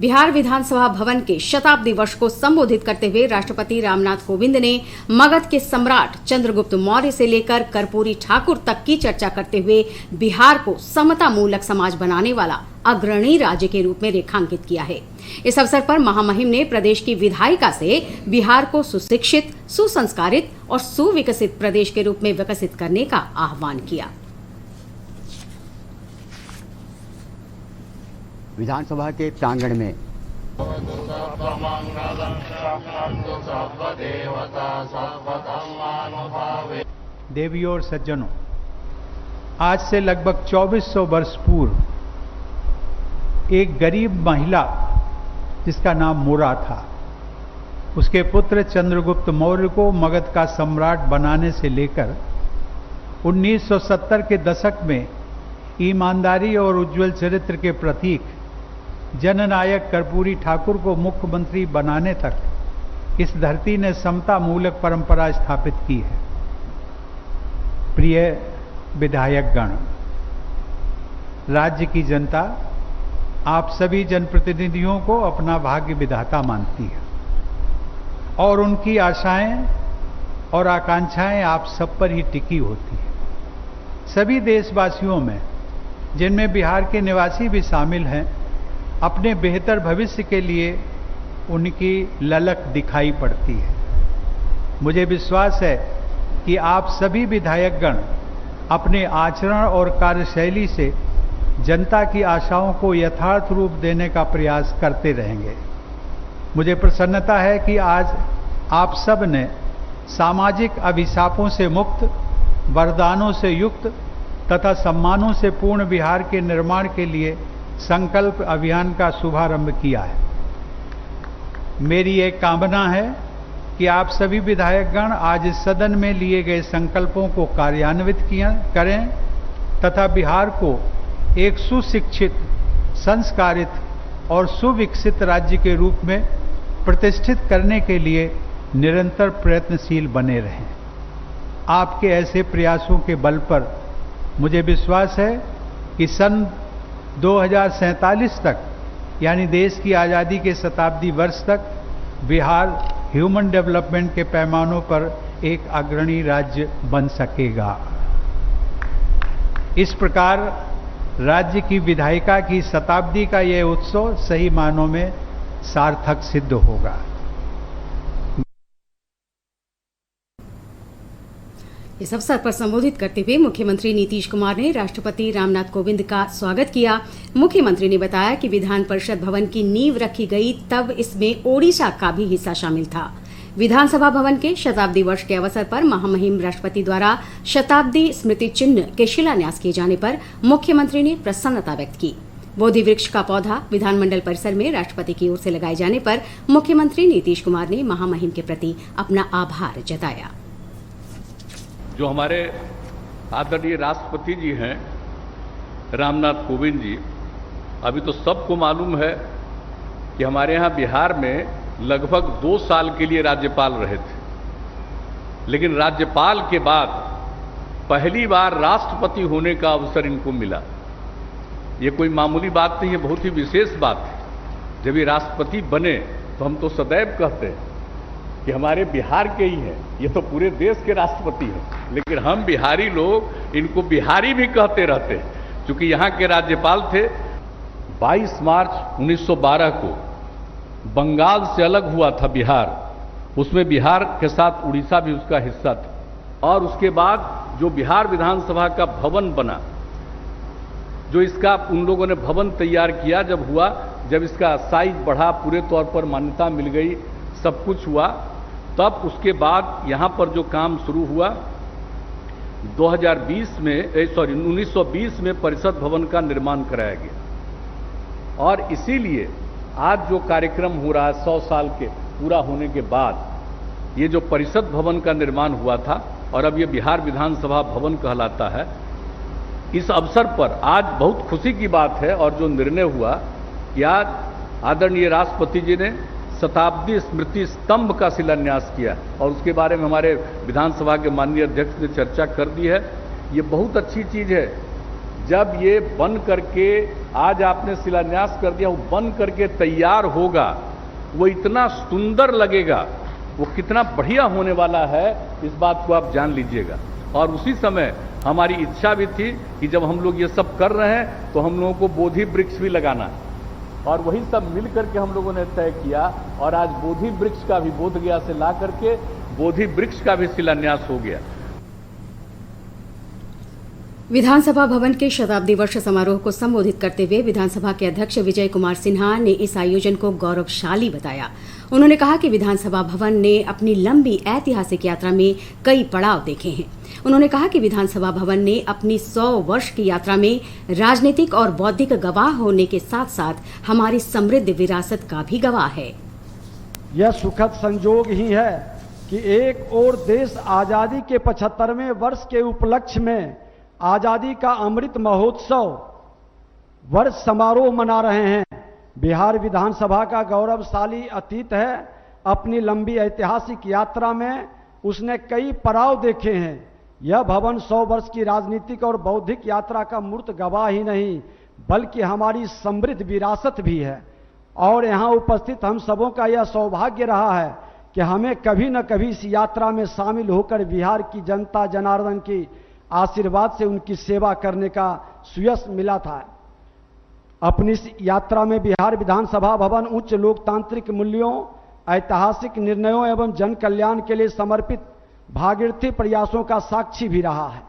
बिहार विधानसभा भवन के शताब्दी वर्ष को संबोधित करते हुए राष्ट्रपति रामनाथ कोविंद ने मगध के सम्राट चंद्रगुप्त मौर्य से लेकर कर्पूरी ठाकुर तक की चर्चा करते हुए बिहार को समता मूलक समाज बनाने वाला अग्रणी राज्य के रूप में रेखांकित किया है। इस अवसर पर महामहिम ने प्रदेश की विधायिका से बिहार को सुशिक्षित, सुसंस्कारित और सुविकसित प्रदेश के रूप में विकसित करने का आह्वान किया। विधानसभा के प्रांगण में देवियों और सज्जनों, आज से लगभग 2400 वर्ष पूर्व एक गरीब महिला जिसका नाम मोरा था, उसके पुत्र चंद्रगुप्त मौर्य को मगध का सम्राट बनाने से लेकर 1970 के दशक में ईमानदारी और उज्जवल चरित्र के प्रतीक जननायक कर्पूरी ठाकुर को मुख्यमंत्री बनाने तक इस धरती ने समता मूलक परंपरा स्थापित की है। प्रिय विधायकगण, राज्य की जनता आप सभी जनप्रतिनिधियों को अपना भाग्य विधाता मानती है और उनकी आशाएं और आकांक्षाएं आप सब पर ही टिकी होती है। सभी देशवासियों में, जिनमें बिहार के निवासी भी शामिल हैं, अपने बेहतर भविष्य के लिए उनकी ललक दिखाई पड़ती है। मुझे विश्वास है कि आप सभी विधायकगण अपने आचरण और कार्यशैली से जनता की आशाओं को यथार्थ रूप देने का प्रयास करते रहेंगे। मुझे प्रसन्नता है कि आज आप सब ने सामाजिक अभिशापों से मुक्त, वरदानों से युक्त तथा सम्मानों से पूर्ण बिहार के निर्माण के लिए संकल्प अभियान का शुभारंभ किया है। मेरी एक कामना है कि आप सभी विधायकगण आज इस सदन में लिए गए संकल्पों को कार्यान्वित करें तथा बिहार को एक सुशिक्षित, संस्कारित और सुविकसित राज्य के रूप में प्रतिष्ठित करने के लिए निरंतर प्रयत्नशील बने रहें। आपके ऐसे प्रयासों के बल पर मुझे विश्वास है कि सन 2047 तक, यानी देश की आज़ादी के शताब्दी वर्ष तक, बिहार ह्यूमन डेवलपमेंट के पैमानों पर एक अग्रणी राज्य बन सकेगा। इस प्रकार राज्य की विधायिका की शताब्दी का यह उत्सव सही मानों में सार्थक सिद्ध होगा। इस अवसर पर संबोधित करते हुए मुख्यमंत्री नीतीश कुमार ने राष्ट्रपति रामनाथ कोविंद का स्वागत किया। मुख्यमंत्री ने बताया कि विधान परिषद भवन की नींव रखी गई तब इसमें ओडिशा का भी हिस्सा शामिल था। विधानसभा भवन के शताब्दी वर्ष के अवसर पर महामहिम राष्ट्रपति द्वारा शताब्दी स्मृति चिन्ह के शिलान्यास किए जाने पर मुख्यमंत्री ने प्रसन्नता व्यक्त की। बोधि वृक्ष का पौधा विधानमंडल परिसर में राष्ट्रपति की ओर से लगाए जाने पर मुख्यमंत्री नीतीश कुमार ने महामहिम के प्रति अपना आभार जताया। जो हमारे आदरणीय राष्ट्रपति जी हैं रामनाथ कोविंद जी, अभी तो सबको मालूम है कि हमारे यहाँ बिहार में लगभग 2 साल के लिए राज्यपाल रहे थे, लेकिन राज्यपाल के बाद पहली बार राष्ट्रपति होने का अवसर इनको मिला। ये कोई मामूली बात नहीं है, बहुत ही विशेष बात है। जब ये राष्ट्रपति बने तो हम तो सदैव कहते हैं कि हमारे बिहार के ही हैं, ये तो पूरे देश के राष्ट्रपति हैं, लेकिन हम बिहारी लोग इनको बिहारी भी कहते रहते हैं, क्योंकि यहाँ के राज्यपाल थे। 22 मार्च 1912 को बंगाल से अलग हुआ था बिहार, उसमें बिहार के साथ उड़ीसा भी उसका हिस्सा था। और उसके बाद जो बिहार विधानसभा का भवन बना, जो इसका उन लोगों ने भवन तैयार किया, जब इसका साइज बढ़ा, पूरे तौर पर मान्यता मिल गई, सब कुछ हुआ, तब उसके बाद यहाँ पर जो काम शुरू हुआ 1920 में परिषद भवन का निर्माण कराया गया। और इसीलिए आज जो कार्यक्रम हो रहा है 100 साल के पूरा होने के बाद, ये जो परिषद भवन का निर्माण हुआ था और अब ये बिहार विधानसभा भवन कहलाता है, इस अवसर पर आज बहुत खुशी की बात है। और जो निर्णय हुआ कि आज आदरणीय राष्ट्रपति जी ने शताब्दी स्मृति स्तंभ का शिलान्यास किया और उसके बारे में हमारे विधानसभा के माननीय अध्यक्ष ने चर्चा कर दी है। ये बहुत अच्छी चीज़ है जब ये बन करके आज आपने शिलान्यास कर दिया, वो बन करके तैयार होगा, वो इतना सुंदर लगेगा, वो कितना बढ़िया होने वाला है, इस बात को आप जान लीजिएगा। और उसी समय हमारी इच्छा भी थी कि जब हम लोग ये सब कर रहे हैं तो हम लोगों को बोधि वृक्ष भी लगाना है, और वही सब मिल करके हम लोगों ने तय किया, और आज बोधि वृक्ष का भी बोध गया से ला करके बोधि वृक्ष का भी शिलान्यास हो गया। विधानसभा भवन के शताब्दी वर्ष समारोह को संबोधित करते हुए विधानसभा के अध्यक्ष विजय कुमार सिन्हा ने इस आयोजन को गौरवशाली बताया। उन्होंने कहा कि विधानसभा भवन ने अपनी लंबी ऐतिहासिक यात्रा में कई पड़ाव देखे हैं। उन्होंने कहा कि विधानसभा भवन ने अपनी 100 वर्ष की यात्रा में राजनीतिक और बौद्धिक गवाह होने के साथ साथ हमारी समृद्ध विरासत का भी गवाह है। यह सुखद संजोग ही है कि एक और देश आजादी के 75वें वर्ष के उपलक्ष्य में आजादी का अमृत महोत्सव वर्ष समारोह मना रहे हैं। बिहार विधानसभा का गौरवशाली अतीत है। अपनी लंबी ऐतिहासिक यात्रा में उसने कई पड़ाव देखे हैं। यह भवन 100 वर्ष की राजनीतिक और बौद्धिक यात्रा का मूर्त गवाह ही नहीं, बल्कि हमारी समृद्ध विरासत भी है। और यहाँ उपस्थित हम सबों का यह सौभाग्य रहा है कि हमें कभी न कभी इस यात्रा में शामिल होकर बिहार की जनता जनार्दन की आशीर्वाद से उनकी सेवा करने का सुयश मिला था। अपनी इस यात्रा में बिहार विधानसभा भवन उच्च लोकतांत्रिक मूल्यों, ऐतिहासिक निर्णयों एवं जन कल्याण के लिए समर्पित भागीरथी प्रयासों का साक्षी भी रहा है।